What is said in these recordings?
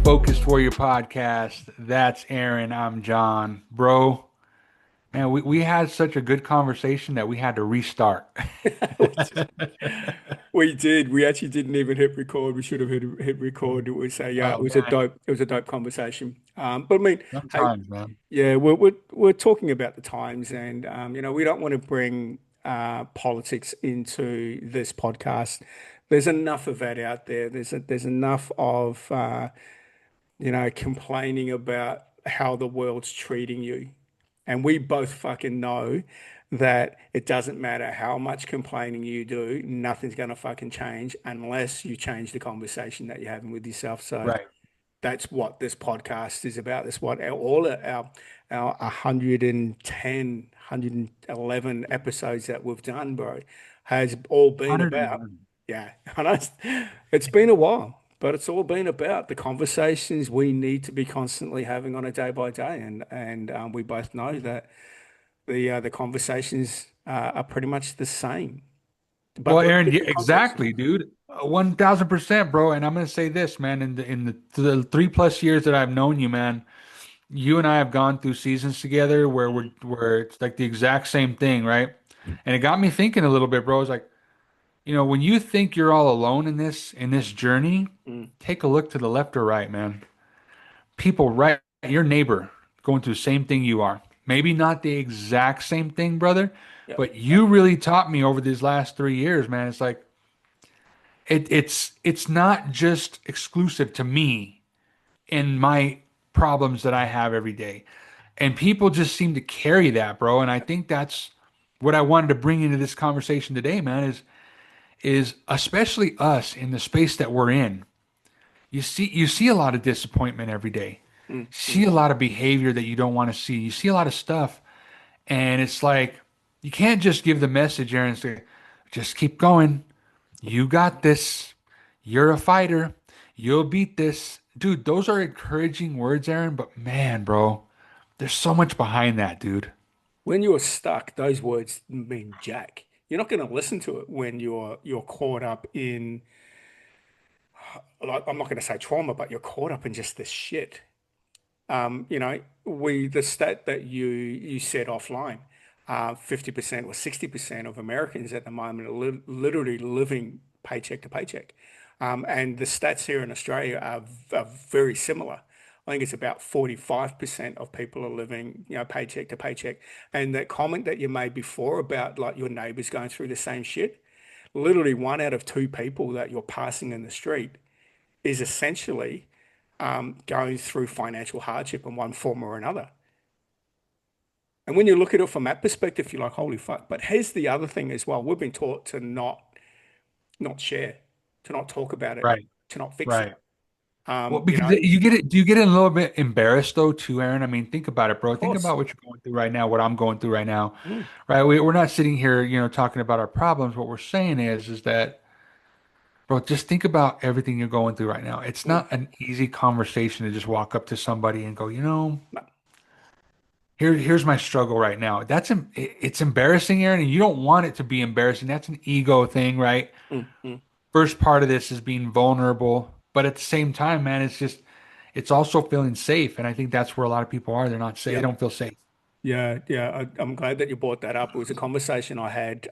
Focused Warrior Podcast. That's Aaron. I'm John. Bro, man, we had such a good conversation that we had to restart. We did. We actually didn't even hit record. We should have hit record. Oh man, It was a dope conversation. But I mean, hey, sometimes, man. yeah, we're talking about the times, and we don't want to bring politics into this podcast. There's enough of that out there. There's enough of complaining about how the world's treating you. And we both fucking know that it doesn't matter how much complaining you do, nothing's going to fucking change unless you change the conversation that you're having with yourself. So Right. that's what this podcast is about. That's what our 110, 111 episodes that we've done, bro, has all been about. 101. Yeah, I know it's been a while, but it's all been about the conversations we need to be constantly having on a day by day, and we both know that the conversations are pretty much the same, but Well, there are Aaron, yeah, different contexts. exactly, dude. 1,000%, bro. And I'm gonna say this, man. In the 3+ years that I've known you, man, you and I have gone through seasons together where where it's like the exact same thing, right? And it got me thinking a little bit, bro. It's like, when you think you're all alone in this journey, Mm. take a look to the left or right, man. People right, your neighbor going through the same thing you are. Maybe not the exact same thing, brother, Yep. but you really taught me over these last 3 years, man. It's like it's not just exclusive to me and my problems that I have every day. And people just seem to carry that, bro. And I think that's what I wanted to bring into this conversation today, man, is especially us in the space that we're in. You see a lot of disappointment every day. Mm, See mm. a lot of behavior that you don't want to see. You see a lot of stuff, and it's like you can't just give the message there and say, "Just keep going. You got this. You're a fighter. You'll beat this." Dude, those are encouraging words, Aaron, but man, bro, there's so much behind that, dude. When you're stuck, those words mean jack. You're not going to listen to it when you're caught up in, like, I'm not going to say trauma, but you're caught up in just this shit. The stat that you said offline, 50% or 60% of Americans at the moment are li literally living paycheck to paycheck. And the stats here in Australia are very similar. I think it's about 45% of people are living, paycheck to paycheck. And that comment that you made before about like your neighbors going through the same shit, literally one out of two people that you're passing in the street is essentially going through financial hardship in one form or another. And when you look at it from that perspective, you're like, holy fuck. But here's the other thing as well. We've been taught to not share, to not talk about it, Right, to not fix it. right. Well, You because know, you get it, do you get a little bit embarrassed though, too, Aaron? I mean, think about it, bro. of Think course. about what you're going through right now, what I'm going through right now, Mm, right? We're not sitting here, talking about our problems. What we're saying is that, bro, just think about everything you're going through right now. It's mm. not an easy conversation to just walk up to somebody and go, No. here's my struggle right now. It's embarrassing, Aaron, and you don't want it to be embarrassing. That's an ego thing, right? Mm, mm. First part of this is being vulnerable, but at the same time, man, it's also feeling safe, and I think that's where a lot of people are. They're not safe. They Yep. don't feel safe. Yeah, yeah. I'm glad that you brought that up. It was a conversation I had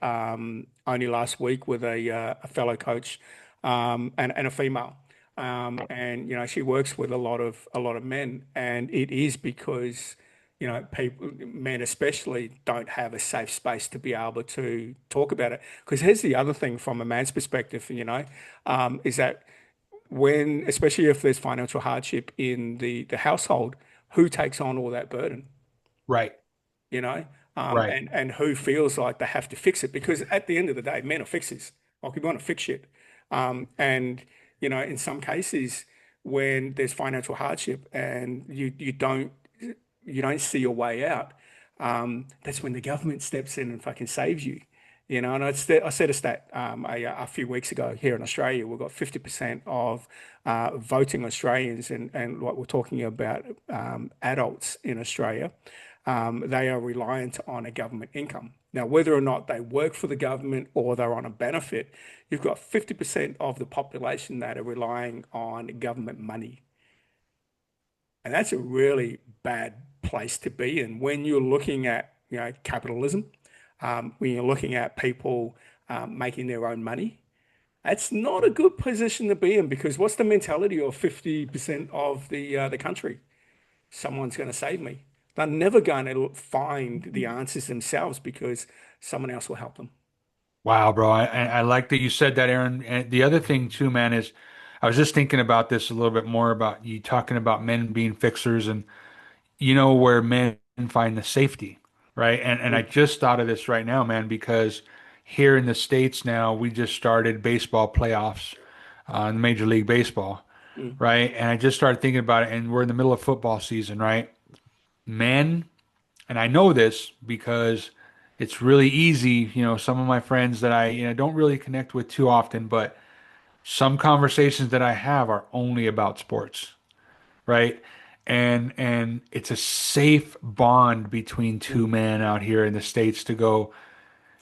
only last week with a fellow coach and a female. And she works with a lot of men, and it is because people, men especially, don't have a safe space to be able to talk about it. Because here's the other thing from a man's perspective, is that when, especially if there's financial hardship in the household, who takes on all that burden? Right, you know, right. and who feels like they have to fix it because at the end of the day, men are fixers. Like we want to fix shit. And in some cases, when there's financial hardship and you don't see your way out, that's when the government steps in and fucking saves you. And I said a stat a few weeks ago here in Australia, we've got 50% of voting Australians, and what we're talking about adults in Australia, they are reliant on a government income. Now, whether or not they work for the government or they're on a benefit, you've got 50% of the population that are relying on government money. And that's a really bad place to be in when you're looking at, capitalism, when you're looking at people making their own money. That's not a good position to be in because what's the mentality of 50% of the country? Someone's going to save me. They're never going to find the answers themselves because someone else will help them. Wow, bro. I like that you said that, Aaron. And the other thing too, man, is I was just thinking about this a little bit more about you talking about men being fixers and where men find the safety, right? And I Mm, just thought of this right now, man, because here in the States now we just started baseball playoffs in Major League Baseball, mm, right? And I just started thinking about it, and we're in the middle of football season, right? Men, and I know this because it's really easy, some of my friends that I, don't really connect with too often, but some conversations that I have are only about sports, right? And it's a safe bond between two mm. men out here in the States to go,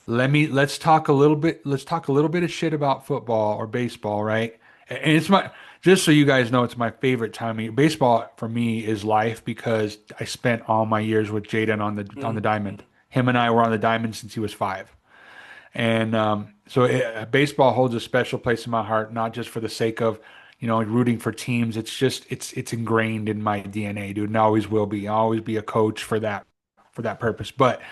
let's talk a little bit of shit about football or baseball, right? And it's my just so you guys know, it's my favorite time of year. Baseball for me is life because I spent all my years with Jaden on the Mm, diamond. mm, Him and I were on the diamond since he was 5. And baseball holds a special place in my heart, not just for the sake of, rooting for teams. It's just it's ingrained in my DNA, dude, and always will be. I'll always be a coach for that purpose. But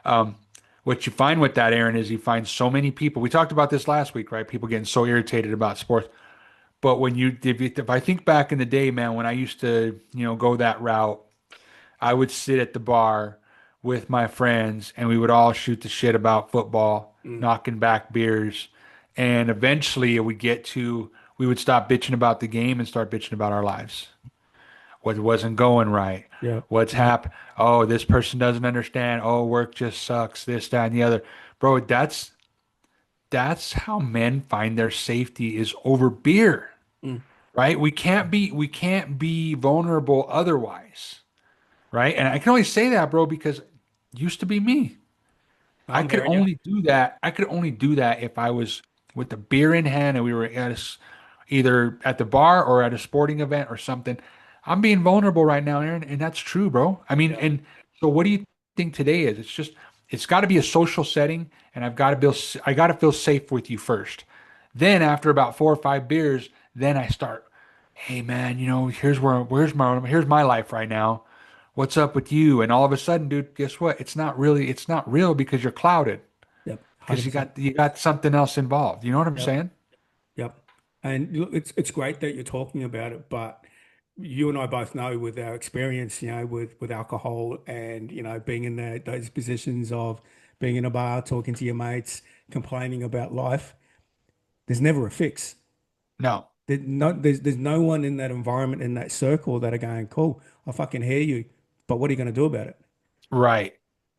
um, what you find with that, Aaron, is you find so many people. We talked about this last week, right? People getting so irritated about sports. But if I think back in the day, man, when I used to, go that route, I would sit at the bar with my friends and we would all shoot the shit about football, mm. knocking back beers. And eventually we would stop bitching about the game and start bitching about our lives. What wasn't going right? Yeah. What's Yeah. happened? Oh, this person doesn't understand. Oh, work just sucks. This, that, and the other. Bro, that's how men find their safety is over beer, Mm. right? We can't be vulnerable otherwise, right? And I can only say that, bro, because it used to be me. I I'm could hearing you. only do that. I could only do that if I was with the beer in hand and we were either at the bar or at a sporting event or something. I'm being vulnerable right now, Aaron, and that's true, bro. I mean, Yeah. and so what do you think today is? It's got to be a social setting, and I got to feel safe with you first. Then after about 4 or 5 beers, then I start, hey man, here's my life right now. What's up with you? And all of a sudden, dude, guess what? It's not real because you're clouded Yep. because you 100%. got you got something else involved. You know what I'm Yep. saying? Yep. And look, it's great that you're talking about it, but you and I both know with our experience, with alcohol and, being in those positions of being in a bar, talking to your mates, complaining about life, there's never a fix. No. There's no one in that environment, in that circle that are going, cool, I fucking hear you, but what are you going to do about it? Right.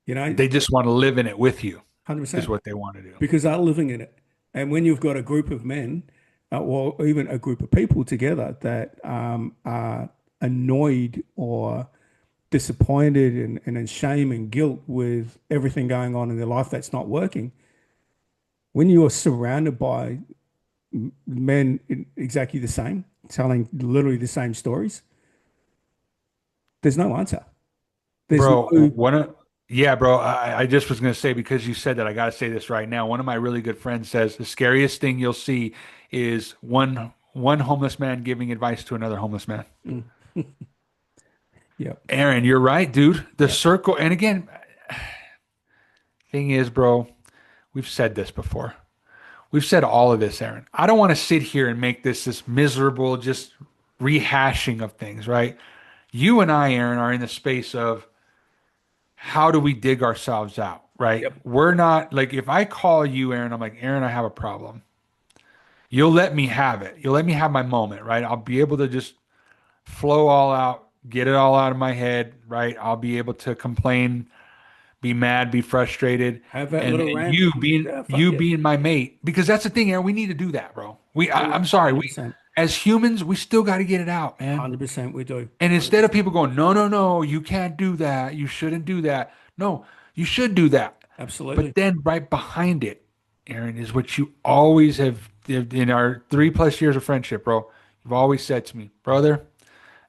You know, They just want to live in it with you, is 100%. what they want to do. Because they're living in it. And when you've got a group of men, or even a group of people together that are annoyed or disappointed and in shame and guilt with everything going on in their life that's not working, when you are surrounded by men exactly the same, telling literally the same stories, there's no answer. There's Bro, no, yeah, bro. I just was gonna say because you said that I gotta say this right now. One of my really good friends says the scariest thing you'll see is one homeless man giving advice to another homeless man. mm, yeah, Aaron, you're right, dude. The yeah, circle, and again, thing is, bro, we've said this before. We've said all of this, Aaron. I don't want to sit here and make this miserable, just rehashing of things, right? You and I, Aaron, are in the space of how do we dig ourselves out, right? yep, We're not like if I call you, Aaron, I'm like, Aaron, I have a problem. You'll let me have it. You'll let me have my moment, right? I'll be able to just flow all out, get it all out of my head, right? I'll be able to complain, be mad, be frustrated, have that and little then rant. Yeah, fuck you yeah, being my mate, because that's the thing, Aaron. We need to do that, bro. I'm sorry, we 100%, as humans, we still got to get it out, man. 100% we do, And instead of 100%. people going, no, no, no, you can't do that. You shouldn't do that. No, you should do that. But Absolutely. then right behind it, Aaron, is what you always have in our 3+ years of friendship, bro. You've always said to me, brother,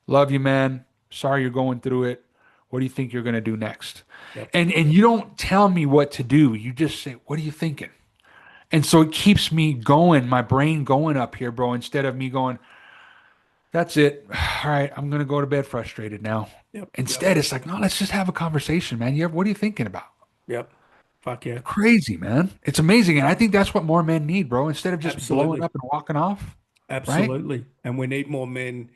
love you, man. Sorry you're going through it. What do you think you're going to do next? Yep. And you don't tell me what to do. You just say, what are you thinking? And so it keeps me going, my brain going up here, bro, instead of me going, that's it. All right, I'm going to go to bed frustrated now. Yep. Yep. Instead, it's like, no, let's just have a conversation, man. What are you thinking about? Yep. Fuck yeah. Crazy, man. It's amazing. And I think that's what more men need, bro. Instead of just blowing Absolutely. up and walking off, right? Absolutely. And we need more men.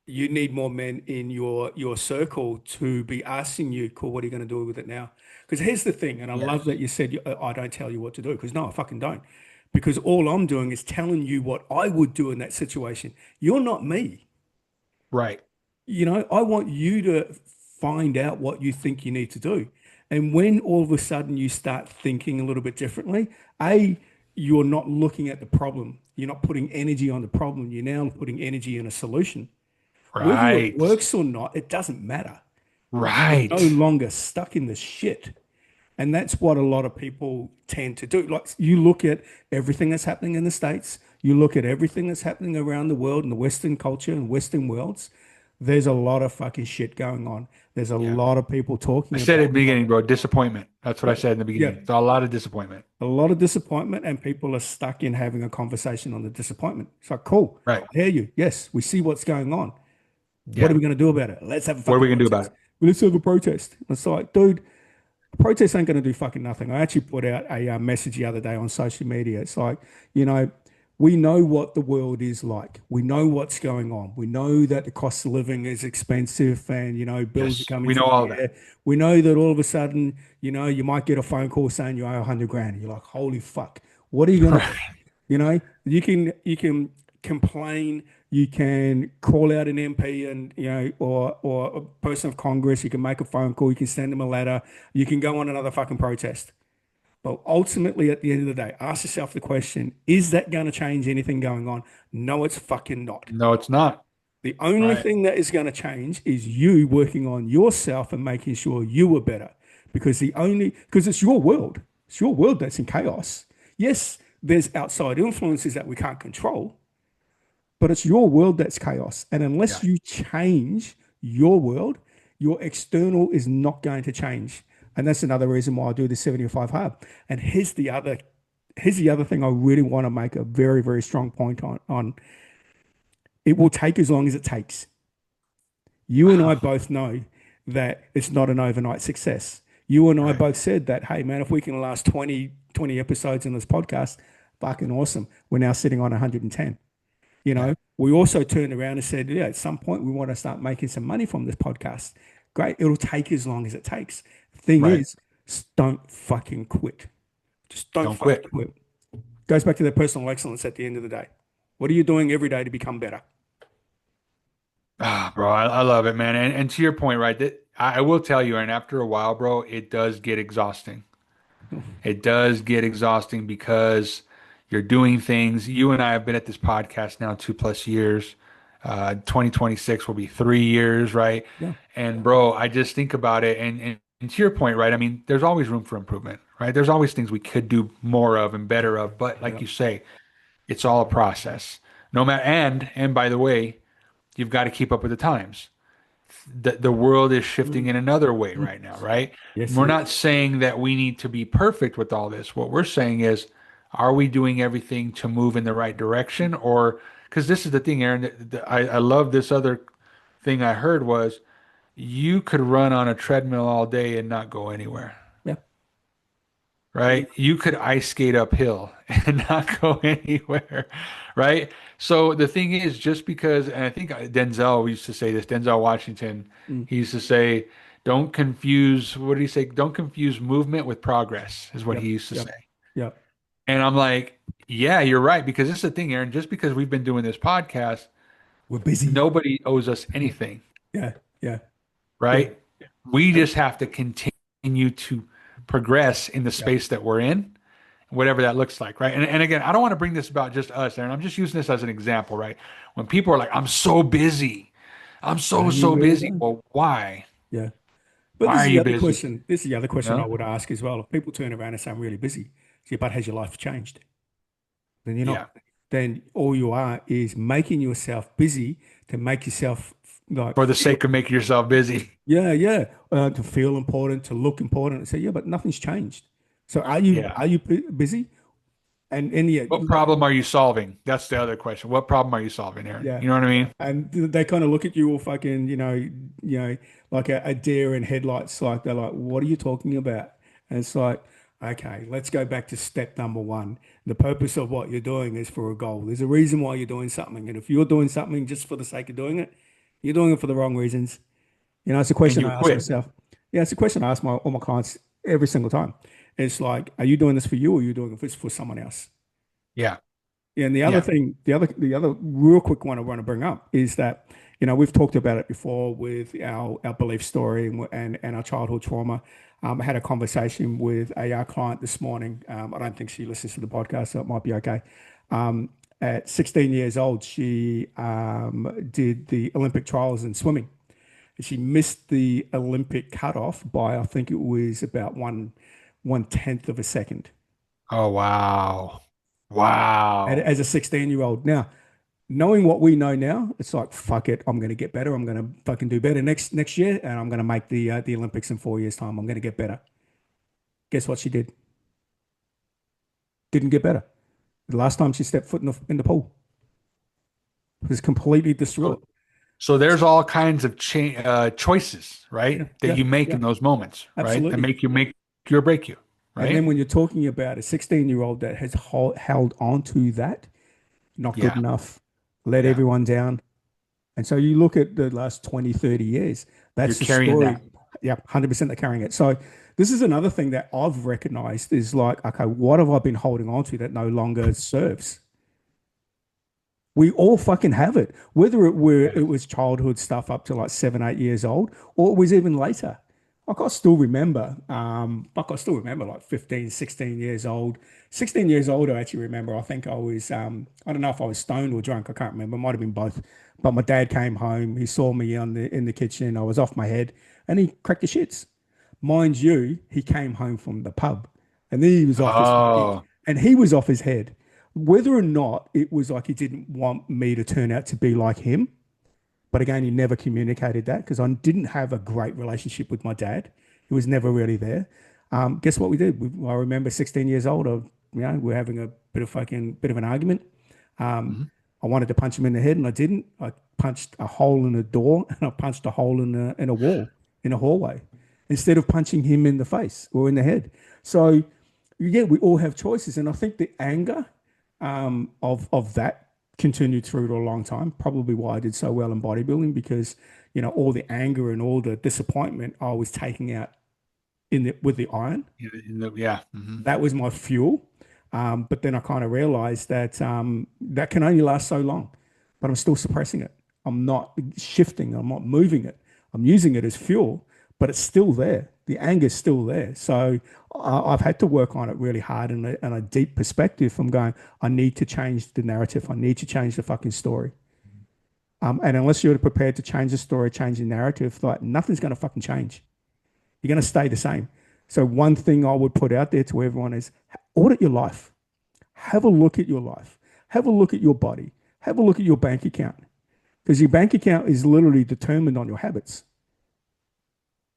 You need more men in your circle to be asking you, cool, what are you going to do with it now? Because here's the thing, and I love Yes. that you said I don't tell you what to do, because no, I fucking don't. Because all I'm doing is telling you what I would do in that situation. You're not me. Right. I want you to find out what you think you need to do. And when all of a sudden you start thinking a little bit differently, you're not looking at the problem. You're not putting energy on the problem. You're now putting energy in a solution. Whether it Right. works or not, it doesn't matter because you're no Right. longer stuck in the shit. And that's what a lot of people tend to do. Like you look at everything that's happening in the States, you look at everything that's happening around the world in the Western culture and Western worlds, there's a lot of fucking shit going on. There's a Yeah. lot of people I talking said at about, the beginning, bro, disappointment. That's what I yeah, said in the yeah, beginning. It's a lot of disappointment. a lot of disappointment, and people are stuck in having a conversation on the disappointment. It's like, cool, Right. I hear you. Yes, we see what's going on. What are Yeah. we going to do about it? Let's have a What are fucking we gonna do about protest. it? Well, let's have a protest. It's like, dude, protests ain't going to do fucking nothing. I actually put out a message the other day on social media. It's like, you know, we know what the world is like. We know what's going on. We know that the cost of living is expensive and, bills are Yes. coming We know through all the of that. air. We know that all of a sudden, you might get a phone call saying you owe 100 grand. You're like, holy fuck, what are you going to do? Right. You can complain, you can call out an MP and or a person of Congress, you can make a phone call, you can send them a letter, you can go on another fucking protest. But ultimately, at the end of the day, ask yourself the question, is that going to change anything going on? No, it's fucking not. No, it's not. The only Right. thing that is going to change is you working on yourself and making sure you are better. Because it's your world. It's your world that's in chaos. Yes, there's outside influences that we can't control, but it's your world that's chaos. And Yeah. unless you change your world, your external is not going to change. And that's another reason why I do the 75 hard. And here's the other thing I really want to make a very, very strong point on. It will take as long as it takes. You and I Wow. both know that it's not an overnight success. You and I Right. both said that, hey, man, if we can last 20 episodes in this podcast, fucking awesome. We're now sitting on 110. Yeah. We also turned around and said, yeah, at some point we want to start making some money from this podcast. Great. It'll take as long as it takes. Thing Right. is, don't fucking quit. Just don't Don't fucking quit. quit. Goes back to that personal excellence at the end of the day. What are you doing every day to become better? Ah, bro, I love it, man. And to your point, right, that I will tell you, and after a while, bro, it does get exhausting. It does get exhausting because you're doing things. You and I have been at this podcast now 2+ years. 2026 will be 3 years, right? Yeah. And bro, I just think about it, and to your point, right? I mean, there's always room for improvement, right? There's always things we could do more of and better of, but like Yeah. you say, it's all a process. No matter, and by the way, you've got to keep up with the times. The world is shifting Mm, in another way mm. right now, right? Yes, We're it not is. saying that we need to be perfect with all this. What we're saying is, are we doing everything to move in the right direction? Or because this is the thing, Aaron, I love this other thing I heard was you could run on a treadmill all day and not go anywhere, Yeah. right? You could ice skate uphill and not go anywhere, right? So the thing is, just because, and I think Denzel used to say this, Denzel Washington, Mm. he used to say, don't confuse, what did he say? Don't confuse movement with progress, is what he Yep. used to Yep. say. Yep. And I'm like, yeah, you're right. Because this is the thing, Aaron, just because we've been doing this podcast, We're busy. nobody owes us anything, Yeah. Yeah. Yeah. right? We And just have to continue to progress in the yeah. space that we're in, whatever that looks like, right? And again, I don't want to bring this about just us, Aaron. I'm just using this as an example, right? When people are like, I'm so busy. I'm Are so, you so really busy. though? Well, why? Yeah. But Why this are is the you other busy? question. This is the other You question I know? would ask as well. If people turn around and say, I'm really busy, say, but has your life changed? Then you're Yeah. not. Then all you are is making yourself busy to make yourself like For the feel, sake of making yourself busy. yeah, yeah, to feel important, to look important. I say, yeah, but nothing's changed. So Yeah. are you busy? And yeah, What problem are you solving? That's the other question. What problem are you solving, Aaron? yeah. You know what I mean? And they kind of look at you all fucking, like a deer in headlights. Like they're like, "What are you talking about?" And it's like, okay, let's go back to step number one. The purpose of what you're doing is for a goal. There's a reason why you're doing something, and if you're doing something just for the sake of doing it, you're doing it for the wrong reasons. It's a And question you I ask quit. myself. Yeah, it's a question I ask all my clients every single time. It's like, are you doing this for you, or are you doing it for someone else? Yeah. Yeah, and the other Yeah. thing, the other real quick one I want to bring up is that, we've talked about it before with our belief story and our childhood trauma. I had a conversation with a client this morning. I don't think she listens to the podcast, so it might be okay. At 16 years old, she did the Olympic trials in swimming. She missed the Olympic cutoff by, I think it was about one tenth of a second Oh, wow. Wow. as a 16-year-old. Now, knowing what we know now, it's like, fuck it, I'm going to get better. I'm going to fucking do better next year, and I'm going to make the Olympics in 4 years' time. I'm going to get better. Guess what she did? Didn't get better. The last time she stepped foot in the pool, was completely So, distraught. so there's all kinds of choices, Yeah, right? That yeah, you make yeah, in those moments, right? That absolutely. make you or break you, And then right? when you're talking about a 16-year-old that has held on to that, not good Yeah. enough, let Yeah. everyone down. And so you look at the last 20, 30 years, You're that's the carrying story. that. Yeah, 100% they're carrying it. So this is another thing that I've recognized is like, okay, what have I been holding on to that no longer serves? We all fucking have it, whether Yeah. it was childhood stuff up to like 7, 8 years old, or it was even later. I still remember like 15, 16 years old. 16 years old, I actually remember. I think I was, I don't know if I was stoned or drunk. I can't remember. It might have been both. But my dad came home. He saw me in the kitchen. I was off my head, and he cracked the shits. Mind you, he came home from the pub, and then he was off his fucking, Oh, and he was off his head. Whether or not it was like he didn't want me to turn out to be like him, but again, he never communicated that because I didn't have a great relationship with my dad. He was never really there. Guess what we did? I remember 16 years old. We're having a bit of an argument. Um, mhm. I wanted to punch him in the head, and I didn't. I punched a hole in a door, and I punched a hole in a wall in a hallway, instead of punching him in the face or in the head. So, yeah, we all have choices, and I think the anger of that continued through to a long time. Probably why I did so well in bodybuilding because all the anger and all the disappointment I was taking out with the iron. Yeah. Hmm. That was my fuel. But then I kind of realized that that can only last so long, but I'm still suppressing it. I'm not shifting. I'm not moving it. I'm using it as fuel, but it's still there. The anger's still there. So I've had to work on it really hard and a deep perspective. I'm going, I need to change the narrative. I need to change the fucking story. And unless you're prepared to change the story, change the narrative, like nothing's going to fucking change. You're going to stay the same. So one thing I would put out there to everyone is audit your life. Have a look at your life. Have a look at your body. Have a look at your bank account because your bank account is literally determined on your habits.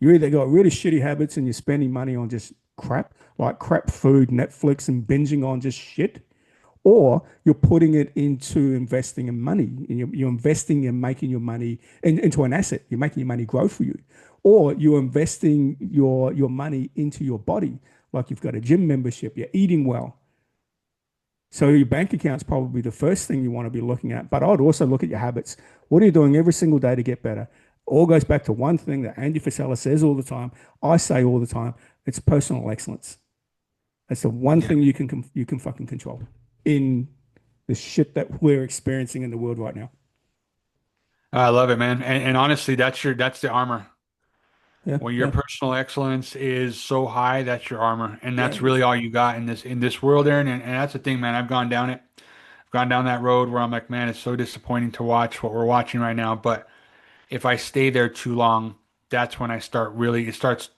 You either got really shitty habits and you're spending money on just crap, like crap food, Netflix, and binging on just shit, or you're putting it into investing in money. You're investing in making your money into an asset. You're making your money grow for you, or you're investing your money into your body, like you've got a gym membership, you're eating well. So your bank account's probably the first thing you want to be looking at. But I'd also look at your habits. What are you doing every single day to get better? All goes back to one thing that Andy Frisella says all the time. I say all the time. It's personal excellence. That's the one Yeah. thing you can fucking control in the shit that we're experiencing in the world right now. I love it, man. And honestly, that's the armor. Yeah, When your yeah, personal excellence is so high, that's your armor, and yeah, that's really all you got in this world, Aaron. And that's the thing, man. I've gone down it. I've gone down that road where I'm like, man, it's so disappointing to watch what we're watching right now. But if I stay there too long, that's when I start really it starts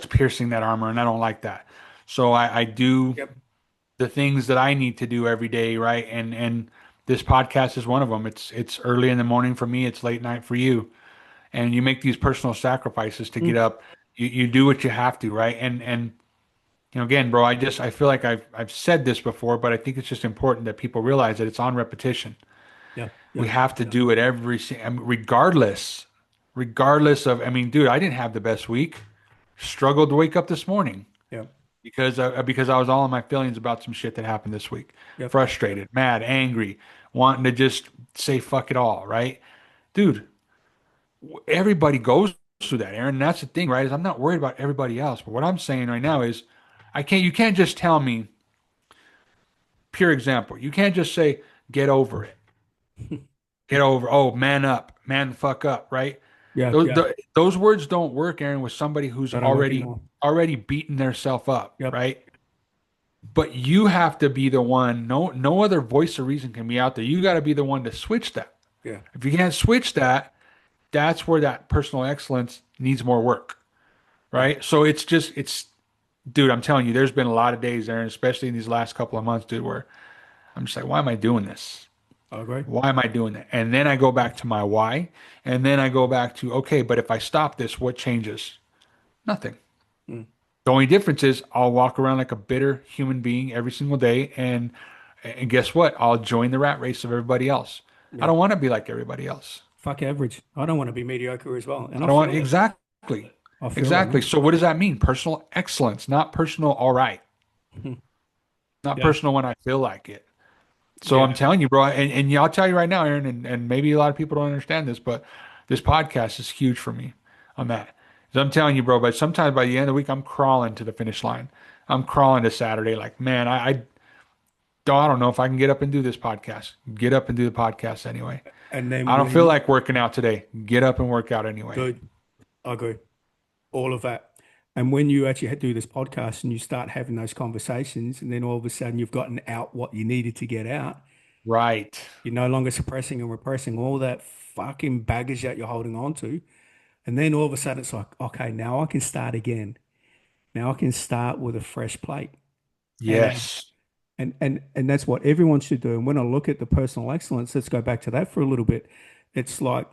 piercing that armor, and I don't like that. So I do yep, the things that I need to do every day, right? And this podcast is one of them. It's early in the morning for me. It's late night for you. and you make these personal sacrifices to get Mm. up. You do what you have to, right? And again, bro, I feel like I've said this before, but I think it's just important that people realize that it's on repetition. Yeah. We Yeah. have to do it I mean, regardless of, I mean, dude, I didn't have the best week. Struggled to wake up this morning Yeah. because I was all in my feelings about some shit that happened this week. Yep. Frustrated, mad, angry, wanting to just say fuck it all, right? Dude, everybody goes through that, Aaron. And that's the thing, right? Is I'm not worried about everybody else, but what I'm saying right now is you can't just tell me, pure example. You can't just say get over it. Get over, oh, man up, man the fuck up, right? Yeah. Yeah. Those words don't work, Aaron, with somebody who's They don't work anymore. already beaten themselves up, Yep. right? But you have to be the one. No other voice or reason can be out there. You got to be the one to switch that. Yeah. If you can't switch that, that's where that personal excellence needs more work, Yeah. right? So dude, I'm telling you, there's been a lot of days, Aaron, especially in these last couple of months, dude, where I'm just like, why am I doing this? I agree. Why am I doing that? And then I go back to my why, and then I go back to, okay, but if I stop this, what changes? Nothing. Mm. The only difference is I'll walk around like a bitter human being every single day, and guess what? I'll join the rat race of everybody else. I Yeah. don't want to be like everybody else. Fuck average. I don't want to be mediocre as well. And I I don't want feel it. exactly, I feel it, exactly. man. So what does that mean? Personal excellence, not personal all right, not Yeah. personal when I feel like it. So Yeah. I'm telling you, bro, and yeah, I'll tell you right now, Aaron, and maybe a lot of people don't understand this, but this podcast is huge for me on that. So I'm telling you, bro, but sometimes by the end of the week, I'm crawling to the finish line. I'm crawling to Saturday. Like, man, I don't know if I can get up and do this podcast. Get up and do the podcast anyway. And then I don't feel when, like working out today. Get up and work out anyway. dude, I agree. All of that. And when you actually do this podcast and you start having those conversations, and then all of a sudden you've gotten out what you needed to get out, Right. you're no longer suppressing and repressing all that fucking baggage that you're holding on to. And then all of a sudden it's like, okay, now I can start again. Now I can start with a fresh plate. And Yes. and that's what everyone should do. And when I look at the personal excellence, let's go back to that for a little bit. It's like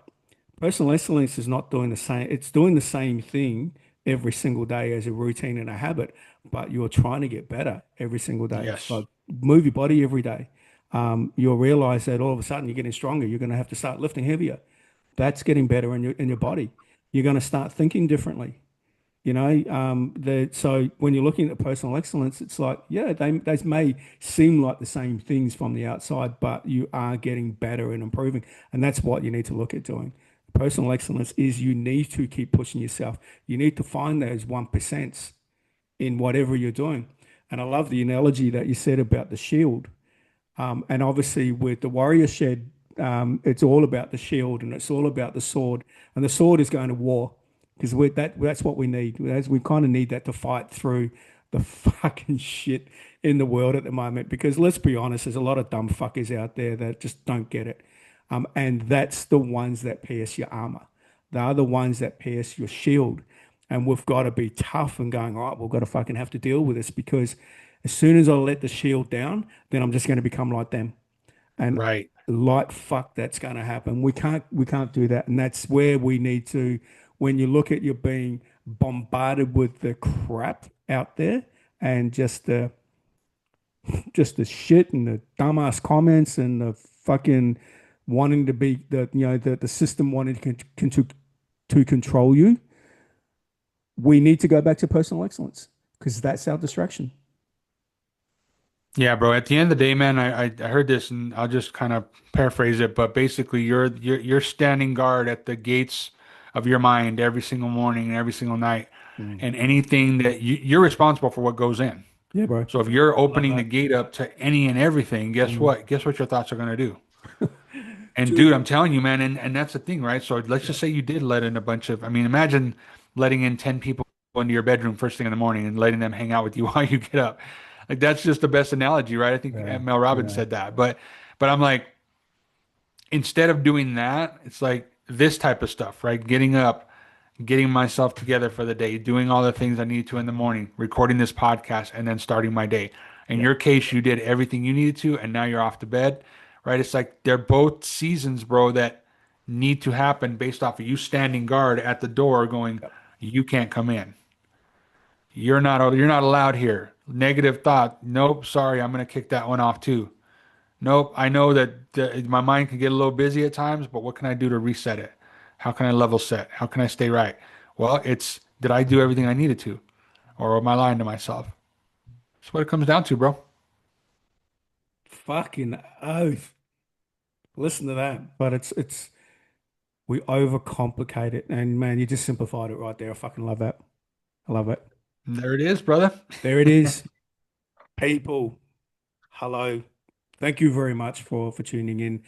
personal excellence is not doing the same, it's doing the same thing every single day as a routine and a habit, but you're trying to get better every single day. Yes. Like move your body every day. You'll realize that all of a sudden you're getting stronger. You're going to have to start lifting heavier. That's getting better in your body. You're going to start thinking differently. So when you're looking at personal excellence, it's like, yeah, they may seem like the same things from the outside, but you are getting better and improving. And that's what you need to look at doing. Personal excellence is you need to keep pushing yourself. You need to find those 1% in whatever you're doing. And I love the analogy that you said about the shield. And obviously with the warrior shed, it's all about the shield and it's all about the sword. And the sword is going to war because that's what we need. We kind of need that to fight through the fucking shit in the world at the moment. Because let's be honest, there's a lot of dumb fuckers out there that just don't get it. And that's the ones that pierce your armor. They are the ones that pierce your shield. And we've got to be tough and going, all right, we've got to fucking have to deal with this because as soon as I let the shield down, then I'm just going to become like them. And Right. like fuck, that's going to happen. We can't do that. And that's where we need to, when you look at you being bombarded with the crap out there and just the shit and the dumbass comments and the fucking wanting to be the system wanting to control you, we need to go back to personal excellence because that's our distraction. Yeah, bro. At the end of the day, man, I heard this and I'll just kind of paraphrase it, but basically you're standing guard at the gates of your mind every single morning and every single night. Mm. And anything that you're responsible for what goes in. Yeah, bro. So if you're Love opening the that. gate up to any and everything, guess Mm. what? Guess what your thoughts are going to do? And dude, Dude. I'm telling you, man, and that's the thing, right? So let's Yeah. just say you did let in a bunch of, I mean, imagine letting in 10 people into your bedroom first thing in the morning and letting them hang out with you while you get up. Like that's just the best analogy, right? I think Yeah. Mel Robbins Yeah. said that. But I'm like, instead of doing that, it's like this type of stuff, right? Getting up, getting myself together for the day, doing all the things I need to in the morning, recording this podcast, and then starting my day. In Yeah. your case, you did everything you needed to, and now you're off to bed, right? It's like they're both seasons, bro, that need to happen based off of you standing guard at the door going, Yep. you can't come in. You're not allowed here. Negative thought. Nope, sorry, I'm gonna kick that one off too. Nope, I know that my mind can get a little busy at times, but what can I do to reset it? How can I level set? How can I stay right? Well, it's did I do everything I needed to? Or am I lying to myself? That's what it comes down to, bro. Fucking oath. Listen to that. But it's we overcomplicate it. And man, you just simplified it right there. I fucking love that. I love it. And there it is, brother. There it is. People, hello. Thank you very much for tuning in.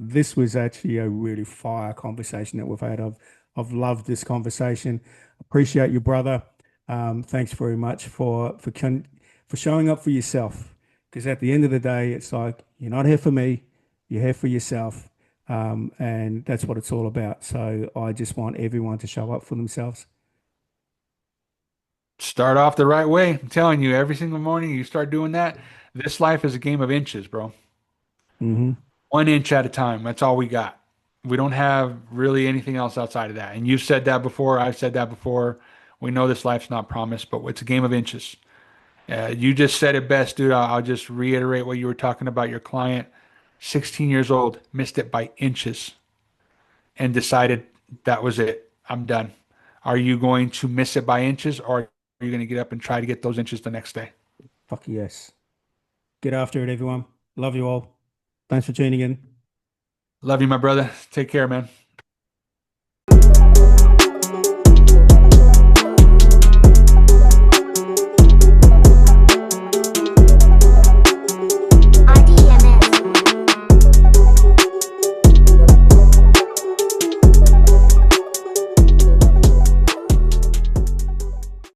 This was actually a really fire conversation that we've had. I've loved this conversation. Appreciate you, brother. Thanks very much for showing up for yourself. Because at the end of the day, it's like you're not here for me, you're here for yourself, and that's what it's all about. So I just want everyone to show up for themselves. Start off the right way. I'm telling you, every single morning you start doing that. This life is a game of inches, bro. Hmm. 1 inch at a time. That's all we got. We don't have really anything else outside of that. And you've said that before. I've said that before. We know this life's not promised, but it's a game of inches. You just said it best, dude. I'll just reiterate what you were talking about. Your client, 16 years old, missed it by inches and decided that was it. I'm done. Are you going to miss it by inches or are you going to get up and try to get those inches the next day? Fuck yes. Get after it, everyone. Love you all. Thanks for tuning in. Love you, my brother. Take care, man.